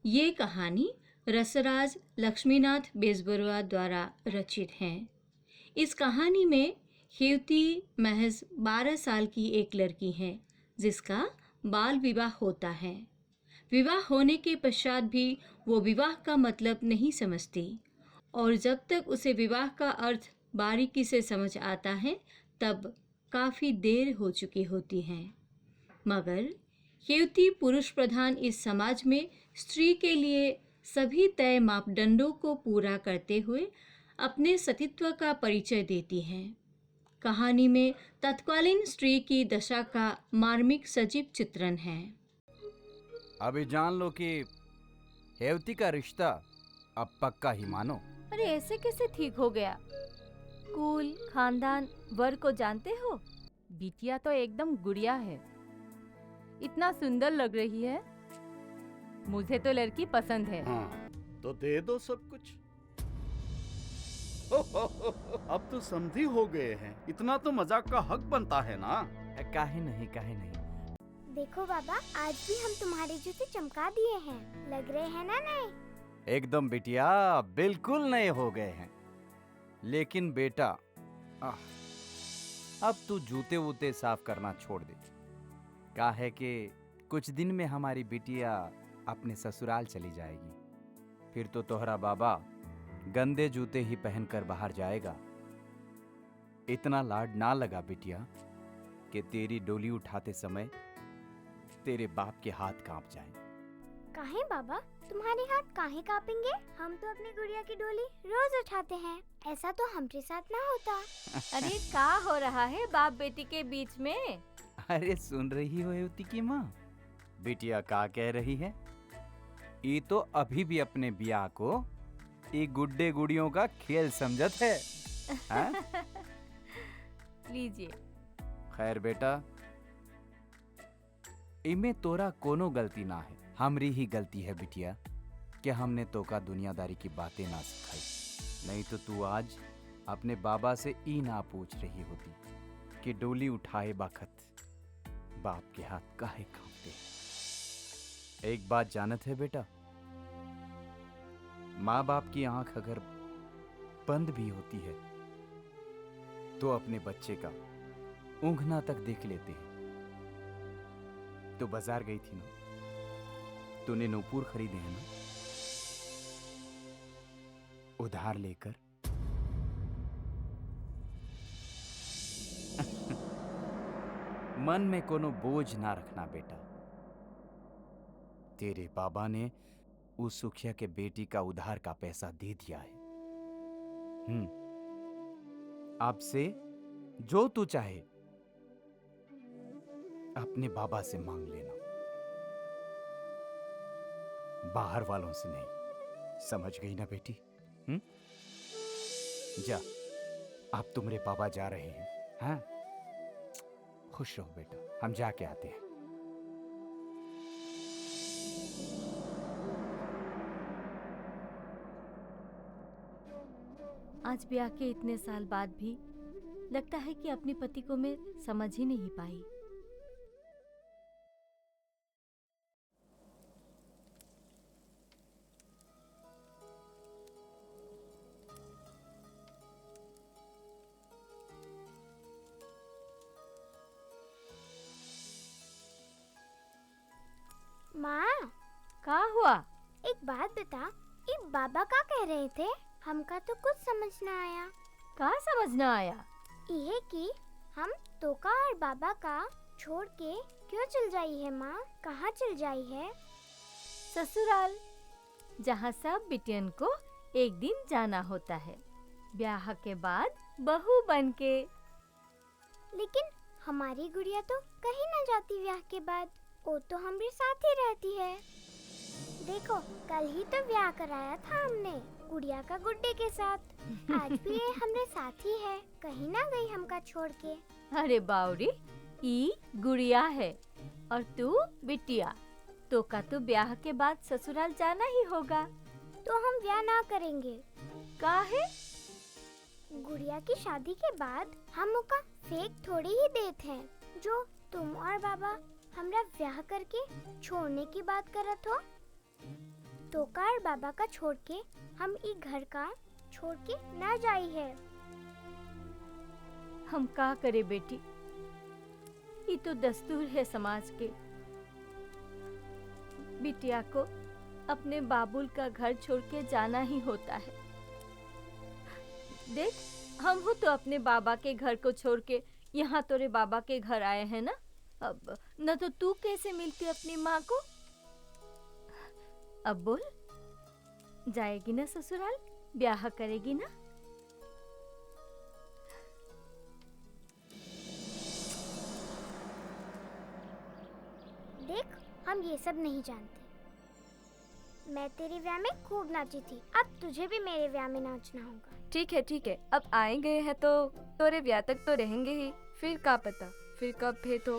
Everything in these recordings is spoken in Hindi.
ये कहानी रसराज लक्ष्मीनाथ बेजबरुआ द्वारा रचित है। इस कहानी में खेवती महज 12 साल की एक लड़की है जिसका बाल विवाह होता है। विवाह होने के पश्चात भी वो विवाह का मतलब नहीं समझती और जब तक उसे विवाह का अर्थ बारीकी से समझ आता है तब काफ़ी देर हो चुकी होती है। मगर खेवती पुरुष प्रधान इस समाज में स्त्री के लिए सभी तय मापदंडों को पूरा करते हुए अपने सतीत्व का परिचय देती हैं। कहानी में तत्कालीन स्त्री की दशा का मार्मिक सजीव चित्रण है। अभी जान लो कि हेवती का रिश्ता अब पक्का ही मानो। अरे ऐसे कैसे ठीक हो गया? कुल खानदान वर को जानते हो? बिटिया तो एकदम गुड़िया है, इतना सुंदर लग रही है। मुझे तो लड़की पसंद है। हाँ, तो दे दो सब कुछ। अब तो समझी हो गए हैं, इतना तो मजाक का हक बनता है ना। काहे नहीं। देखो बाबा, आज भी हम तुम्हारे जूते चमका दिए हैं, लग रहे हैं ना नए? एकदम बिटिया, बिल्कुल नए हो गए हैं। लेकिन बेटा, अब तू जूते वूते साफ करना छोड़ दे। काहे कि कुछ दिन में हमारी बिटिया अपने ससुराल चली जाएगी। फिर तो तोहरा बाबा गंदे जूते ही पहनकर बाहर जाएगा। इतना लाड ना लगा बिटिया कि तेरी डोली उठाते समय तेरे बाप के हाथ कांप जाएं। काहे बाबा, तुम्हारे हाथ काहे कांपेंगे? हम तो अपनी गुड़िया की डोली रोज उठाते हैं, ऐसा तो हमारे साथ ना होता। अरे क्या हो रहा है बाप बेटी के बीच में? अरे सुन रही हो हेवती की माँ, बिटिया का कह रही है? ये तो अभी भी अपने बियाह को एक गुड्डे गुड़ियों का खेल समझत है। लीजिए। खैर बेटा, इमे तोरा कोनो गलती ना है, हमरी ही गलती है बिटिया कि हमने तोका दुनियादारी की बातें ना सिखाई। नहीं तो तू आज अपने बाबा से ई ना पूछ रही होती कि डोली उठाए बखत बाप के हाथ काहे कांपते। एक बात जानत है बेटा, माँ बाप की आंख अगर बंद भी होती है तो अपने बच्चे का ऊँघना तक देख लेते हैं। तो बाजार गई थी ना, तूने नूपुर खरीदे हैं ना, उधार लेकर। मन में कोनो बोझ ना रखना बेटा। तेरे बाबा ने उस सुखिया के बेटी का उधार का पैसा दे दिया है। आपसे जो तू चाहे अपने बाबा से मांग लेना, बाहर वालों से नहीं। समझ गई ना बेटी? जा, आप तुम्हारे पापा जा रहे हैं। हाँ, खुश रहो बेटा, हम जाके आते हैं। आज ब्याह के इतने साल बाद भी लगता है कि अपने पति को मैं समझ ही नहीं पाई। माँ, का हुआ? एक बात बता, ये बाबा का कह रहे थे? हमका तो कुछ समझ ना आया। का समझ ना आया? ये कि हम तोका और बाबा का छोड़ के क्यों चल जाई है माँ? कहाँ चल जाई है? ससुराल, जहाँ सब बिटियन को एक दिन जाना होता है, ब्याह के बाद बहू बन के। लेकिन हमारी गुड़िया तो कहीं ना जाती ब्याह के बाद, वो तो हमारे साथ ही रहती है। देखो, कल ही तो ब्याह कराया था हमने गुड़िया का गुड्डे के साथ। आज भी ये हमारे साथ ही है, कहीं ना गई हमका छोड़ के। अरे बावरी, ई गुड़िया है और तू बिटिया। तो का तो ब्याह के बाद ससुराल जाना ही होगा। तो हम ब्याह ना करेंगे। काहे? गुड़िया की शादी के बाद हम उका फेक थोड़ी ही देते हैं, जो तुम और बाबा हमरा ब्याह करके छोड़ने की बात करत हो। तो का और बाबा का छोड़ के हम ई घर का छोड़ के ना जाई है। हम का करे बेटी, ये तो दस्तूर है समाज के। बिटिया को अपने बाबुल का घर छोड़ के जाना ही होता है। देख, हम हो तो अपने बाबा के घर को छोड़ के यहाँ तोरे बाबा के घर आए हैं ना। अब न तो तू कैसे मिलती अपनी माँ को? अब बोल, जाएगी ना ससुराल? ब्याह करेगी ना? देख, हम ये सब नहीं जानते। मैं तेरे ब्याह में खूब नाची थी, अब तुझे भी मेरे ब्याह में नाचना होगा। ठीक है, अब आए गए हैं तो तोरे ब्याह तक तो रहेंगे ही। फिर का पता, फिर कब भेंट हो।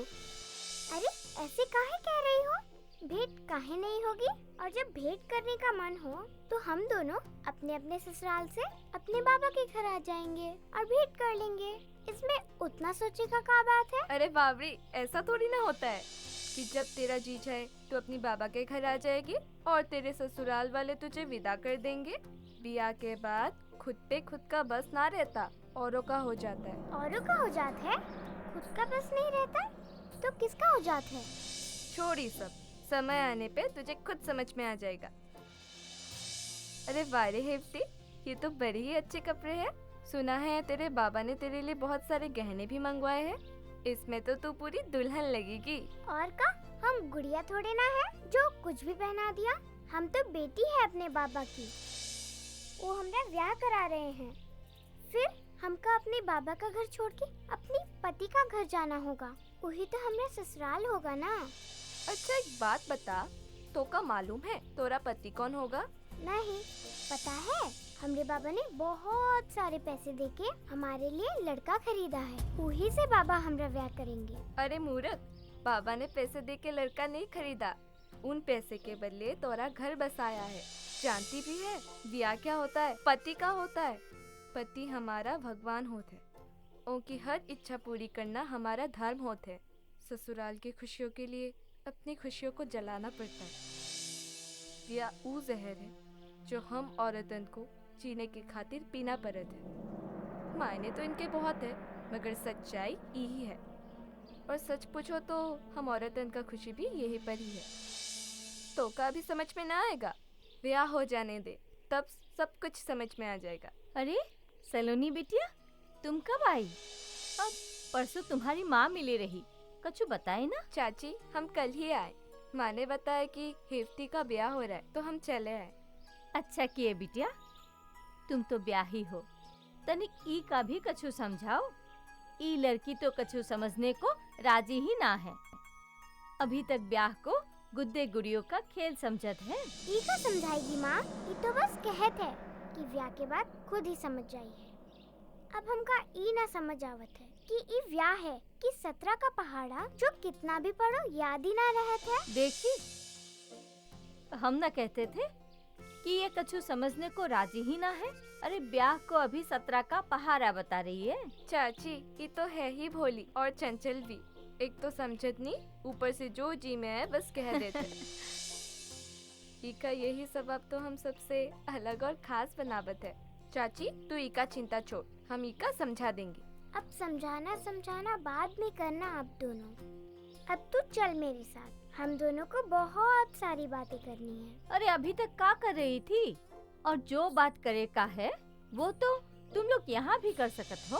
अरे ऐसे काहे कह रही हो? भेंट काहे नहीं होगी? और जब भेंट करने का मन हो तो हम दोनों अपने अपने ससुराल से अपने बाबा के घर आ जाएंगे और भेंट कर लेंगे। इसमें उतना सोचे का क्या बात है? अरे बाबरी, ऐसा थोड़ी ना होता है कि जब तेरा जी चाहे तो अपनी बाबा के घर आ जाएगी और तेरे ससुराल वाले तुझे विदा कर देंगे। ब्याह के बाद खुद पे खुद का बस ना रहता, औरों का हो जाता है। औरों का हो जात है? खुद का बस नहीं रहता तो किसका हो जात है? छोड़ ही सब, समय आने पे तुझे खुद समझ में आ जाएगा। अरे वारे हेफ्ती, ये तो बड़े ही अच्छे कपड़े हैं। सुना है तेरे बाबा ने तेरे लिए बहुत सारे गहने भी मंगवाए हैं। इसमें तो तू पूरी दुल्हन लगेगी। और का, हम गुड़िया थोड़े ना है जो कुछ भी पहना दिया। हम तो बेटी है अपने बाबा की। वो हमरा ब्याह करा रहे हैं, फिर हमका अपने बाबा का घर छोड़ के अपनी पति का घर जाना होगा। वही तो हमरा ससुराल होगा ना। अच्छा एक बात बता, तो का मालूम है तोरा पति कौन होगा? नहीं पता है, हमरे बाबा ने बहुत सारे पैसे देके हमारे लिए लड़का खरीदा है। वही से बाबा हमरा ब्याह करेंगे। अरे मूर्ख, बाबा ने पैसे दे के लड़का नहीं खरीदा, उन पैसे के बदले तोरा घर बसाया है। जानती भी है ब्याह क्या होता है? पति का होता है। पति हमारा भगवान होते, उनकी हर इच्छा पूरी करना हमारा धर्म होता है। ससुराल की खुशियों के लिए अपनी खुशियों को जलाना पड़ता है। ब्याह वो जहर है जो हम औरतन को जीने की खातिर पीना पड़त है। मायने तो इनके बहुत है, मगर सच्चाई यही है। और सच पूछो तो हम औरतन का खुशी भी यही पर ही है। तो का भी समझ में ना आएगा, ब्याह हो जाने दे, तब सब कुछ समझ में आ जाएगा। अरे सलोनी बिटिया, तुम कब आई? अब परसों तुम्हारी माँ मिली रही, कछु बताए ना? चाची, हम कल ही आए। माँ ने बताया कि हेफ्ती का ब्याह हो रहा है तो हम चले आए। अच्छा किए बिटिया, तुम तो ब्याही हो, तनिक ई का भी कछु समझाओ। ई लड़की तो कछु समझने को राजी ही ना है। अभी तक ब्याह को गुड्डे गुड़ियों का खेल समझत है। ई का समझाएगी माँ? ये तो बस कहत है कि ब्याह के बाद खुद ही समझ जाई है। अब हमका ई ना समझ आवत है कि ई ब्याह है कि 17 का पहाड़ा जो कितना भी पढ़ो याद ही ना रहत है। देखी, हम ना कहते थे कि ये कछु समझने को राजी ही ना है। अरे ब्याह को अभी 17 का पहाड़ा बता रही है। चाची, ये तो है ही भोली और चंचल भी। एक तो समझत नहीं, ऊपर से जो जी में है बस कह देते। इका यही सबब तो हम सबसे अलग और खास बनावत है। चाची, तू इका चिंता छोड़, हम इका समझा देंगे। अब समझाना बाद में करना आप दोनों। अब तू चल मेरे साथ, हम दोनों को बहुत सारी बातें करनी है। अरे अभी तक क्या कर रही थी? और जो बात करे का है वो तो तुम लोग यहाँ भी कर सकत हो।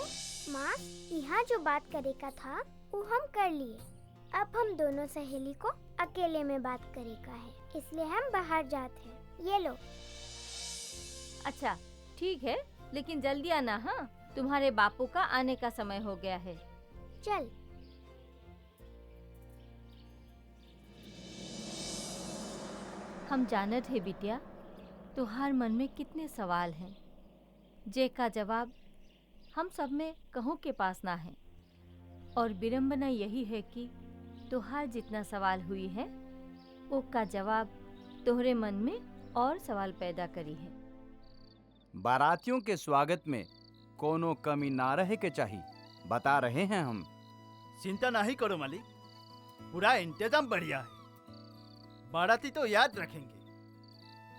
माँ, यहाँ जो बात करे का था वो हम कर लिए। अब हम दोनों सहेली को अकेले में बात करे का है, इसलिए हम बाहर जाते हैं। ये लो। अच्छा ठीक है, लेकिन जल्दी आना। हाँ, तुम्हारे बापू का आने का समय हो गया है। चल। हम जानत है बिटिया, तुहार मन में कितने सवाल हैं, जे का जवाब हम सब में कहूँ के पास ना है। और विडम्बना यही है कि तुहार जितना सवाल हुई है वो का जवाब तोहरे मन में और सवाल पैदा करी है। बारातियों के स्वागत में कोनो कमी ना रहे के चाहिए, बता रहे हैं हम। चिंता नहीं करो मालिक, पूरा इंतजाम बढ़िया है। बाराती तो याद रखेंगे,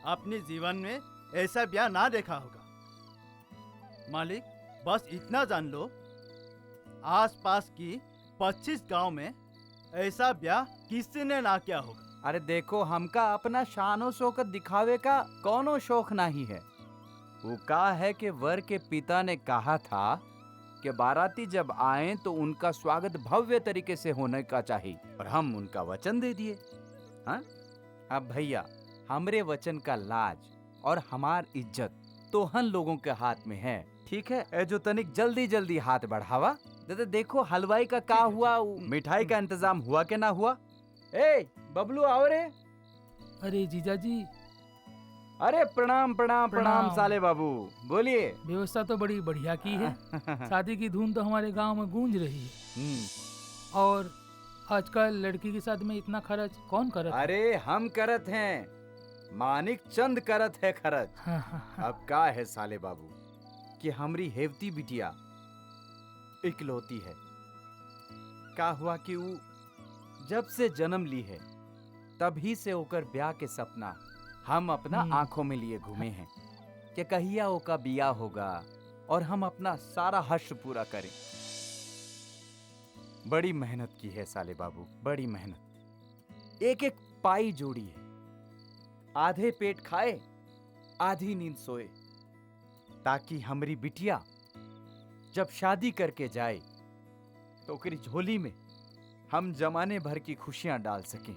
अपने जीवन में ऐसा ब्याह ना देखा होगा। मालिक, बस इतना जान लो, आसपास की 25 गांव में ऐसा ब्याह किसी ने ना किया होगा। अरे देखो, हमका अपना शानो शौकत दिखावे का कोनो शौक नहीं है। वो कहा है कि वर के पिता ने कहा था कि बाराती जब आए तो उनका स्वागत भव्य तरीके से होने का चाहिए, और हम उनका वचन दे दिए। हाँ, अब भैया, हमरे वचन का लाज और हमार इज्जत तो हम लोगों के हाथ में है। ठीक है, ए जो तनिक जल्दी जल्दी हाथ बढ़ावा। देखो हलवाई का का हुआ, मिठाई का इंतजाम हुआ के ना हुआ? ए बबलू, आओ रे। अरे जीजा जी। अरे प्रणाम प्रणाम प्रणाम प्रणाम। साले बाबू, बोलिए। व्यवस्था तो बड़ी बढ़िया की है। शादी की धूम तो हमारे गांव में गूंज रही है। और आजकल लड़की की शादी में इतना खर्च कौन करत? अरे हम करत हैं, मानिक चंद करत है खर्च। अब का है साले बाबू कि हमरी हेवती बिटिया इकलौती है। का हुआ कि वो जब से जन्म ली है तभी से होकर ब्याह के सपना हम अपना आंखों में लिए घूमे हैं कि कहिया ओका बिया होगा और हम अपना सारा हर्ष पूरा करें। बड़ी मेहनत की है साले बाबू, बड़ी मेहनत। एक एक पाई जोड़ी है, आधे पेट खाए आधी नींद सोए, ताकि हमारी बिटिया जब शादी करके जाए तो ओकरी झोली में हम जमाने भर की खुशियां डाल सकें।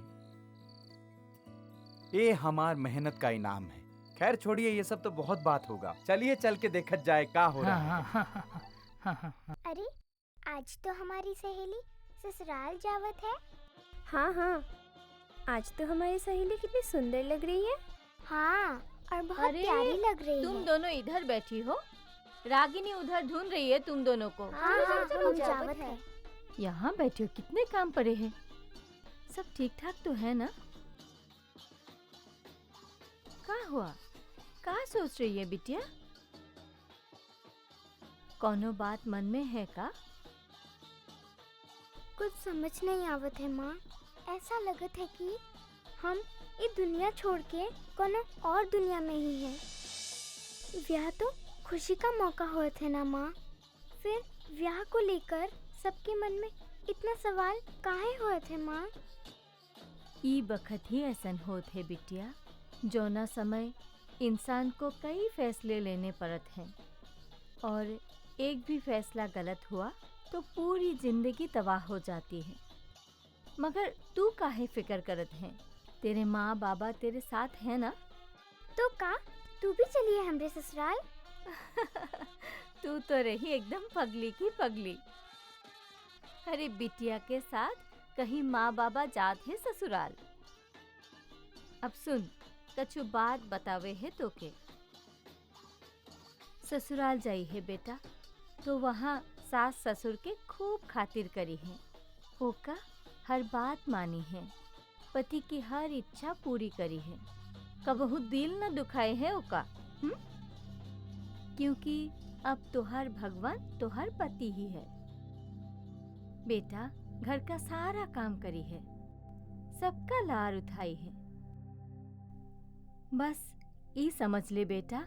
ये हमार मेहनत का इनाम है। खैर छोड़िए, ये सब तो बहुत बात होगा, चलिए चल के देखत जाए का हो रहा है। अरे आज तो हमारी सहेली ससुराल जावत है। हाँ हाँ, आज तो हमारी सहेली कितनी सुंदर लग रही है। हाँ, और बहुत अरे, प्यारी लग रही तुम है। दोनों इधर बैठी हो, रागिनी उधर ढूंढ रही है तुम दोनों को। हाँ हाँ, हम जावत है। यहाँ बैठे हो, कितने काम पड़े हैं। सब ठीक ठाक तो है ना? क्या हुआ, क्या सोच रही है बिटिया? कोनो बात मन में है का? कुछ समझ नहीं आवत है माँ। ऐसा लगत है कि हम ये दुनिया छोड़ के कोनो और दुनिया में ही है। ब्याह तो खुशी का मौका होता है ना माँ, फिर ब्याह को लेकर सबके मन में इतना सवाल काहे होते हैं माँ? ई बखत ही ऐसन होत है बिटिया, जोना समय इंसान को कई फैसले लेने पड़त हैं, और एक भी फैसला गलत हुआ तो पूरी जिंदगी तबाह हो जाती है। मगर तू काहे फिक्र करत है? तेरे माँ बाबा तेरे साथ है ना? तो का तू भी चलिए हमरे ससुराल? तू तो रही एकदम पगली की पगली। अरे बिटिया के साथ कहीं माँ बाबा जात है ससुराल। अब सुन, कछु बात बतावे है तो के। ससुराल जाई है बेटा तो वहाँ सास ससुर के खूब खातिर करी है, ओका हर बात मानी है, पति की हर इच्छा पूरी करी है, कबहू दिल न दुखाए है ओका। क्योंकि अब तोहर भगवान तोहर पति ही है। बेटा घर का सारा काम करी है, सबका लार उठाई है। बस ये समझ ले बेटा,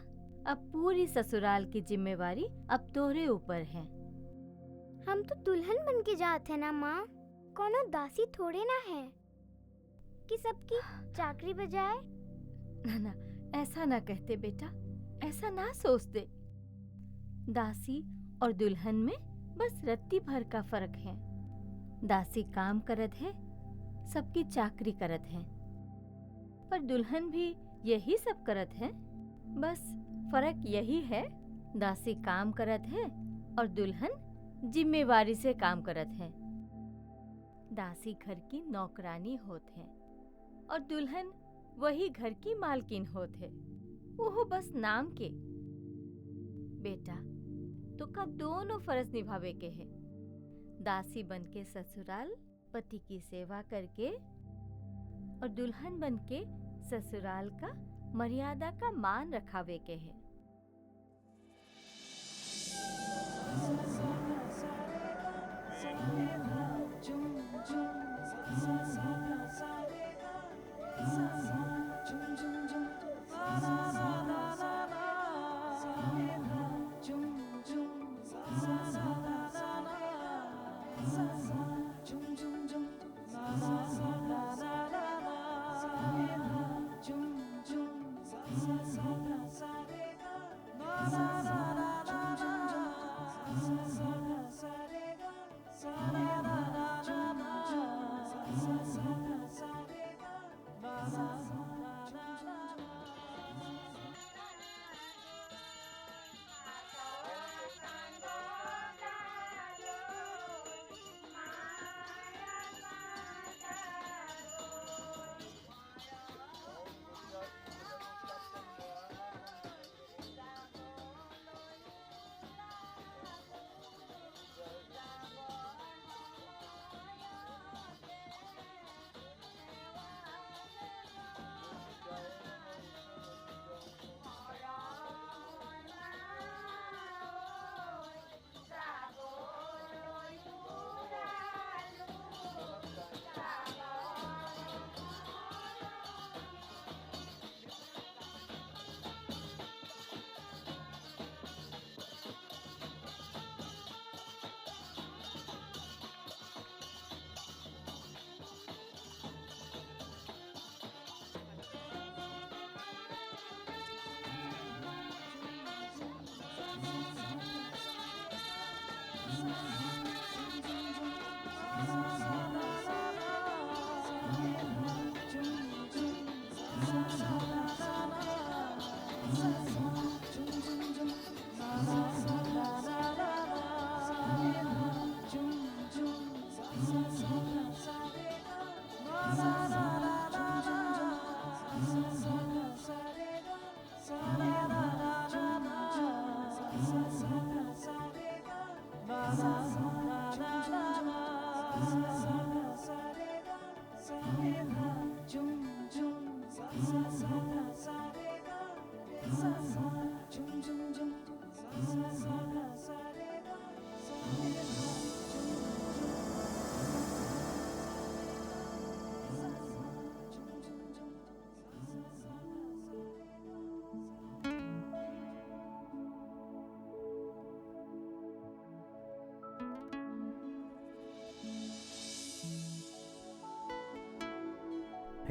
अब पूरी ससुराल की जिम्मेवारी अब तोरे ऊपर है। हम तो दुल्हन बन के जाते हैं ना माँ, कोनो दासी थोड़े ना है। कि सबकी चाकरी बजाए? ना ना, ऐसा ना कहते बेटा, ऐसा ना सोचते। दासी और दुल्हन में बस रत्ती भर का फर्क है। दासी काम करत है, सबकी चाकरी करत है, पर दुल्हन भी यही सब करत है। बस फर्क यही है, दासी काम करत है और दुल्हन जिम्मेवारी से काम करत है। दासी घर की नौकरानी होत है और दुल्हन वही घर की मालकिन होत है, वो बस नाम के। बेटा तो का दोनों फर्ज निभावे के है। दासी बन के ससुराल पति की सेवा करके और दुल्हन बन के ससुराल का मर्यादा का मान रखावे के है।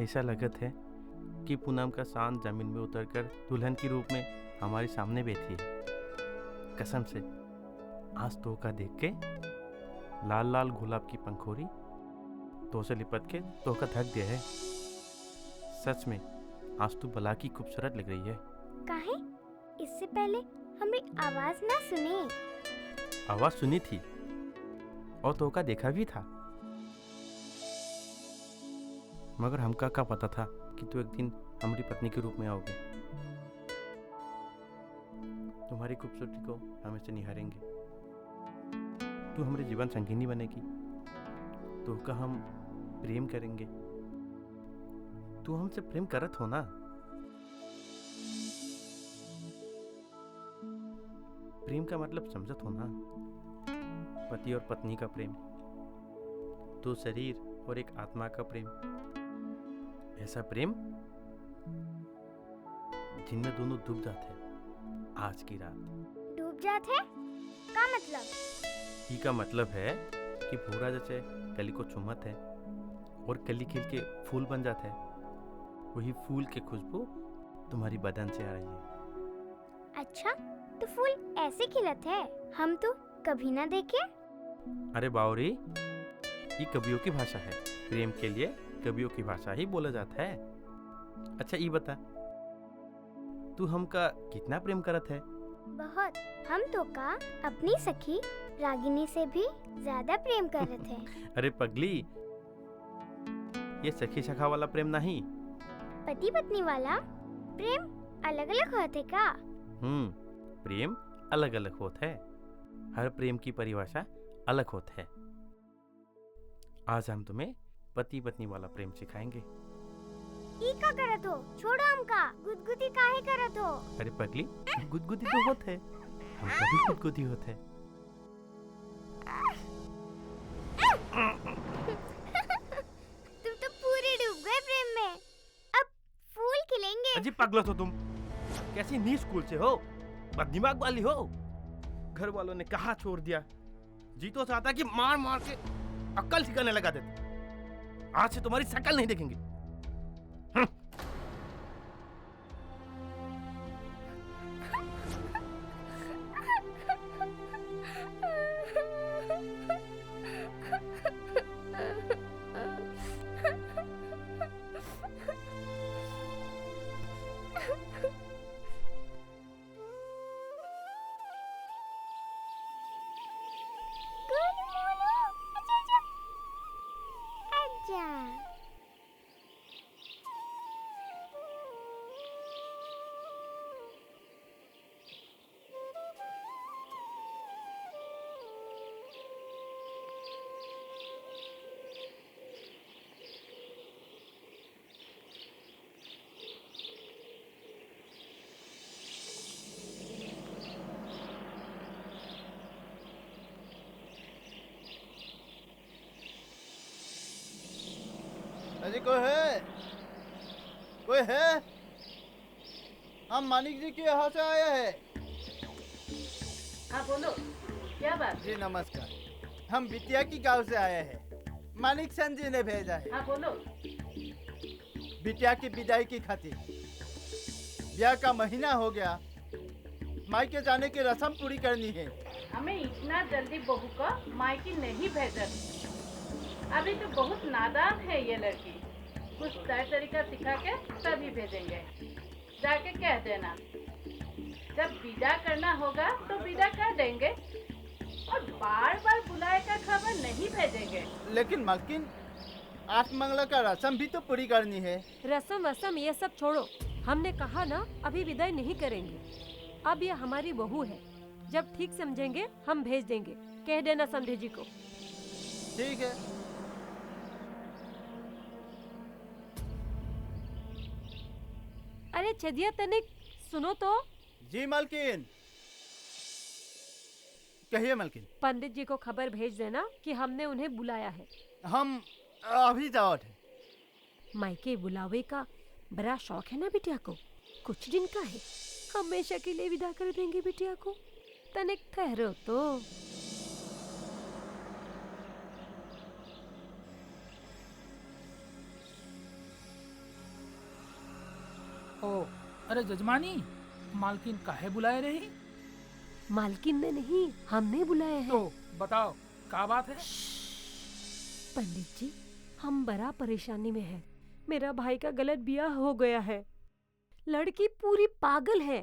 ऐसा लगत है कि पूनम का शांत जमीन में उतरकर दुल्हन के रूप में हमारे सामने बैठी है। कसम से आज तो का देख के लाल लाल गुलाब की पंखोरी तो से लिपट के तो का थक दिया है। सच में आज तो बला की खूबसूरत लग रही है। काहे? इससे पहले हमारी आवाज ना सुने। आवाज सुनी थी और तो का देखा भी था, मगर हमका क्या पता था कि तू एक दिन हमारी पत्नी के रूप में आओगे। तुम्हारी खूबसूरती को हमेशा निहारेंगे। तू हमारे जीवन संगिनी बनेगी, तो का हम प्रेम करेंगे। तू हमसे प्रेम करत हो ना? प्रेम का मतलब समझत हो ना? पति और पत्नी का प्रेम, दो शरीर और एक आत्मा का प्रेम। ऐसा प्रेम जिनमें दोनों डूब जाते हैं आज की रात। डूब जाते? का मतलब? ही का मतलब है कि भूरा जैसे गली को चुमत है और कली खिल के फूल बन जाता है, वही फूल की खुशबू तुम्हारी बदन से आ रही है। अच्छा, तो फूल ऐसे खिलत है, हम तो कभी ना देखे। अरे बावरी, ये कवियों की भाषा है। प्रेम के लिए कवियों की भाषा ही बोला जाता है। अच्छा ये बता, तू हमका कितना प्रेम करत है? बहुत। हम तो का अपनी सखी रागिनी से भी ज्यादा प्रेम करत है। अरे पगली, ये सखी सखा वाला प्रेम नहीं। पति पत्नी वाला प्रेम अलग अलग होते का? प्रेम अलग अलग होता है। हर प्रेम की परिभाषा अलग होता है। आज हम तुम्हें पति पत्नी वाला प्रेम सिखाएंगे। ई का करत हो? छोड़ो हमका, गुदगुदी काहे करत हो? अरे पगली, गुदगुदी तो होते है, हम कभी गुदगुदी होते हैं। तुम तो पूरे डूब गए प्रेम में। अब फूल खिलेंगे। अजी पागल हो तुम, कैसी नी स्कूल से हो, बददिमाग वाली हो। घर वालों ने कहा छोड़ दिया, जी तो चाहता कि मार मार के अक्ल सिखाने लगा देते। आज से तुम्हारी शक्ल नहीं देखेंगे। अजी कोई है? कोई है? हम मानिक जी के यहाँ से आया है। हाँ बोलो, क्या बात? जी नमस्कार, हम बिटिया की गांव से आए हैं। मानिक सन जी ने भेजा है। हाँ बोलो। बिटिया की विदाई की खातिर। ब्याह का महीना हो गया, मायके जाने की रस्म पूरी करनी है। हमें इतना जल्दी बहू को मायके नहीं भेजा। अभी तो बहुत नादान है ये लड़की। कुछ तय तरीका सिखा के तभी भेजेंगे। जाके कह देना, जब विदा करना होगा तो विदा कर देंगे और बार बार बुलाए का खबर नहीं भेजेंगे। लेकिन मालकिन, आठ मंगला का रस्म भी तो पूरी करनी है। रस्म वस्म ये सब छोड़ो, हमने कहा ना अभी विदाई नहीं करेंगे। अब ये हमारी बहू है, जब ठीक समझेंगे हम भेज देंगे। कह देना समझे जी को। ठीक है। अरे छदिया तनिक सुनो तो। जी मालकिन। कहिए मालकिन। पंडित जी को खबर भेज देना कि हमने उन्हें बुलाया है। हम अभी जावत है। मायके बुलावे का बड़ा शौक है ना बिटिया को, कुछ दिन का है, हमेशा के लिए विदा कर देंगे बिटिया को। तनिक ठहरो तो। ओ, अरे जजमानी, मालकिन काहे बुलाए रही? मालकिन ने नहीं, हमने बुलाया है। तो बताओ क्या बात है? पंडित जी, हम बड़ा परेशानी में है। मेरा भाई का गलत ब्याह हो गया है। लड़की पूरी पागल है।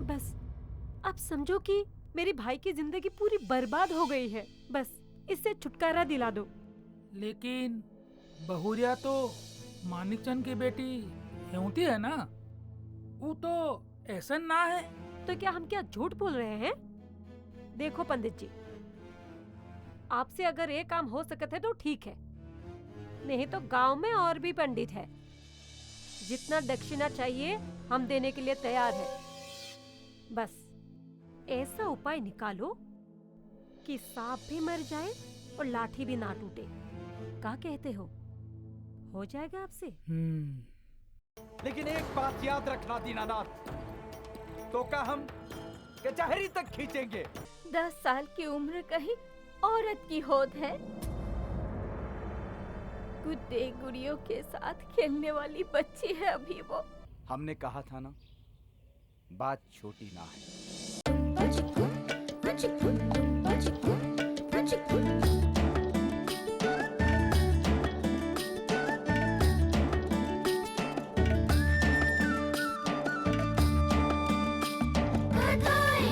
बस अब समझो कि मेरे भाई की जिंदगी पूरी बर्बाद हो गई है। बस इससे छुटकारा दिला दो। लेकिन बहुरिया तो मानिकचंद की बेटी हेमती है ना, वो तो ऐसा ना है। तो क्या हम झूठ बोल रहे हैं? देखो पंडित जी, आपसे अगर ये काम हो सकता है तो ठीक है, नहीं तो गांव में और भी पंडित है। जितना दक्षिणा चाहिए हम देने के लिए तैयार है। बस ऐसा उपाय निकालो कि सांप भी मर जाए और लाठी भी ना टूटे। क्या कहते हो जाएगा आपसे? लेकिन एक बात याद रखना दीनानाथ, तो का हम कचहरी तक खींचेंगे। 10 साल की उम्र कहीं औरत की होत है। गुड्डे गुड़ियों के साथ खेलने वाली बच्ची है अभी वो। हमने कहा था ना, बात छोटी ना है। कथाएं